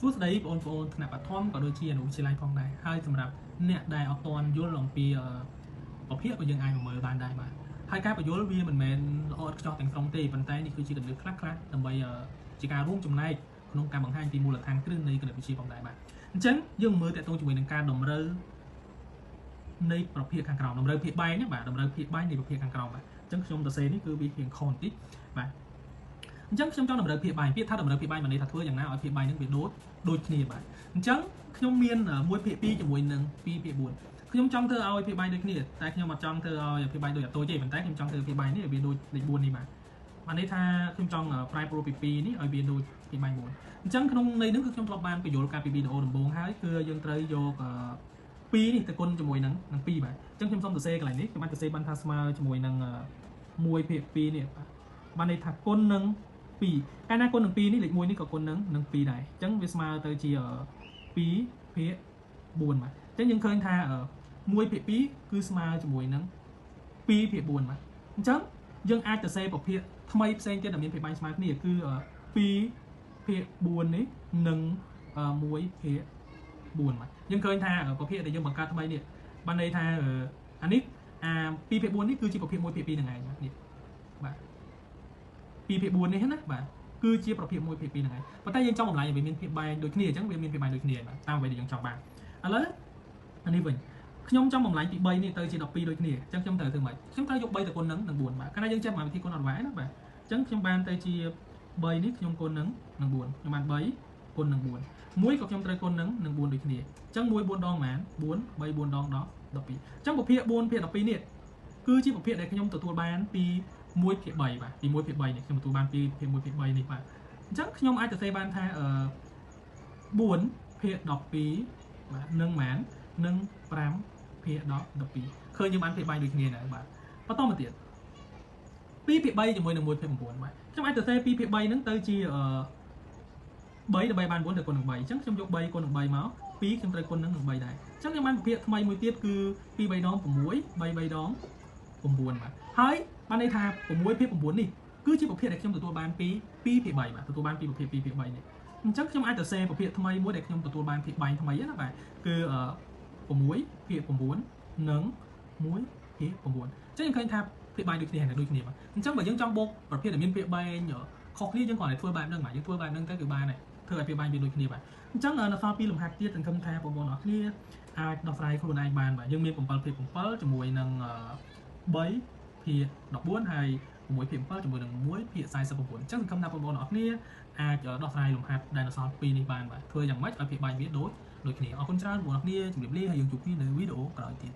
សួស្តីបងប្អូនថ្នាក់បឋមក៏ដូចជាអនុវិទ្យាល័យផងដែរហើយសម្រាប់អ្នកដែលអត់ទាន់យល់អំពីប្រភេទក៏យើងអាចមើលបានដែរបាទហើយការបញ្យល់វាមិនមែនល្អឥតខ្ចោះទាំងស្រុងទេប៉ុន្តែនេះគឺជាគន្លឹះខ្លះៗដើម្បីជាការរួមចំណែកក្នុងការបង្ហាញពីមូលដ្ឋានគ្រឹះនៃគណិតវិទ្យាផងដែរបាទអញ្ចឹងយើងមើលតកតងជាមួយនឹងការតម្រូវនៃប្រភេទខាងក្រោមតម្រូវភាគបែងបាទតម្រូវភាគបែងនៃប្រភេទខាងក្រោមបាទអញ្ចឹងខ្ញុំសរសេរនេះគឺវារៀងខុសបន្តិចបាទអញ្ចឹងខ្ញុំចង់តម្រូវភាគបែងពាក្យថាតម្រូវភាគបែងមានន័យថាធ្វើយ៉ាងណាឲ្យភាគបែងនឹងវាដូចគ្នាបាទអញ្ចឹងខ្ញុំមាន1ភាគ2ជាមួយនឹង2ភាគ4ខ្ញុំចង់ធ្វើឲ្យភាគបែងដូចគ្នាតែខ្ញុំអត់ចង់ធ្វើឲ្យភាគបែងដូចអាតូចទេប៉ុន្តែខ្ញុំចង់ធ្វើភាគបែងនេះឲ្យវាដូចលេខ4នេះបាទបានន័យថាខ្ញុំចង់ប្រែប្រួលពី2នេះឲ្យវាដូចភាគបែង4អញ្ចឹងក្នុងន័យនេះគឺខ្ញុំធ្លាប់បានបញ្យល់កាលពីវីដេអូដំបូងហើយគឺយើងត្រូវយក2នេះទៅគុណជាមួយនឹង2បាទអញ្ចឹងខ្ញុំសូមសរសេរកន្លែងនេះខ្ញុំអាចសរសេរបានថាស្មើជាមួយនឹង1ភាគ2នេះបាទបានន័យថាគុណនឹង2កាលណាគុណនឹង2នេះលេខ1នេះក៏គុណនឹង2ដែរអញ្ចឹងវាស្មើទៅជា2ភាគ4បាទអញ្ចឹងយើងឃើញថា1ភាគ2គឺស្មើជាមួយនឹង2ភាគ4បាទអញ្ចឹងយើងអាចសរសេរប្រភេទថ្មីផ្សេងទៀតដែលមានភាគបែងស្មើគ្នាគឺ2ភាគ4នេះនិង1ភាគ4បាទយើងឃើញថាប្រភេទដែលយើងបង្កើតថ្មីនេះបានន័យថាអានេះ2ភាគ4នេះគឺជាប្រភេទ1ភាគ2ហ្នឹងឯងនេះបាទ2ភាគ4នេះណាបាទគឺជាប្រភេទ1ភាគ2ហ្នឹងហើយប៉ុន្តែយើងចង់បំលែងឲ្យវាមានភាពបែងដូចគ្នាអញ្ចឹងវាមានភាពបែងដូចគ្នាបាទតាមអ្វីដែលយើងចង់បានឥឡូវអានេះវិញខ្ញុំចង់បំលែងពី3នេះទៅជា12ដូចគ្នាអញ្ចឹងខ្ញុំត្រូវធ្វើម៉េចខ្ញុំត្រូវយក3ទៅគុណនឹង4បាទកាលណាយើងចេះវិធីគុណអត់វាយណាបាទអញ្ចឹងខ្ញុំបានទៅជា3នេះខ្ញុំគុណនឹង4ខ្ញុំបាន3គុណនឹង4មួយក៏ខ្ញុំត្រូវគុណនឹង4ដូចគ្នាអញ្ចឹង1 4ដងប៉ុន្មាន4 3 4ដង10 12អញ្ចឹងប្រភេទ4ភាគ12នេះគឺជាប្រភេទដែលខ្ញុំទទួលបានពី1ភាគ3បាទពី1ភាគ3នេះខ្ញុំទទួលបានពីភាគ1ភាគ3នេះបាទអញ្ចឹងខ្ញុំអាចសរសេរបានថា4ភាគ12បាទនឹងប៉ុន្មាននឹង5ភាគ12ឃើញយើងបានភាគបែងដូចគ្នាដែរបាទបន្តមកទៀត2ភាគ3ជាមួយនឹង1ភាគ9បាទខ្ញុំអាចសរសេរ2ភាគ3ហ្នឹងទៅជា3ដើម្បីបាន4ទៅគុណនឹង3អញ្ចឹងខ្ញុំយក3គុណនឹង3មក2ខ្ញុំត្រូវគុណនឹង3ដែរអញ្ចឹងខ្ញុំបានប្រភេទថ្មីមួយទៀតគឺ2 3ដង6 3 3ដង9បាទហើយបានន័យថា6ភាគ9នេះគឺជាប្រភេទដែលខ្ញុំទទួលបានពី2ភាគ3បាទទទួលបានពីប្រភេទ2ភាគ3នេះអញ្ចឹងខ្ញុំអាចសរសេរប្រភេទថ្មីមួយដែលខ្ញុំទទួលបានភាគបែងថ្មីណាបាទគឺ6ភាគ9និង1ភាគ9អញ្ចឹងយើងឃើញថាភាគបែងដូចគ្នាហើយដូចគ្នាបាទអញ្ចឹងបើយើងចង់បូកប្រភេទដែលមានភាគបែងខុសគ្នាយើងគ្រាន់តែធ្វើបែបហ្នឹងបាទយើងធ្វើបែបហ្នឹងទៅគឺបានហើយធ្វើឲ្យភាគបែងវាដូចគ្នាបាទអញ្ចឹងនៅសល់2លំហាត់ទៀតសង្ឃឹមថាបងប្អូនអរគ្នាអាចដោះស្រាយខ្លួនឯងបានបាទយើងមាន7ភាគ7ជាមួយនឹង3ភាគ14ហើយ6ភាគ7ជាមួយនឹង1ភាគ49អញ្ចឹងសង្ឃឹមថាបងប្អូនអរគ្នាអាចដោះស្រាយលំហាត់ដែលនៅសល់2នេះបានបាទធ្វើយ៉ាងម៉េចឲ្យភាគបែងវាដូចគ្នាអរគុណច្រើនបងប្អូនអរគ្នាជម្រាបលាហើយយើងជួបគ្នានៅវីដេអូក្រោយទៀត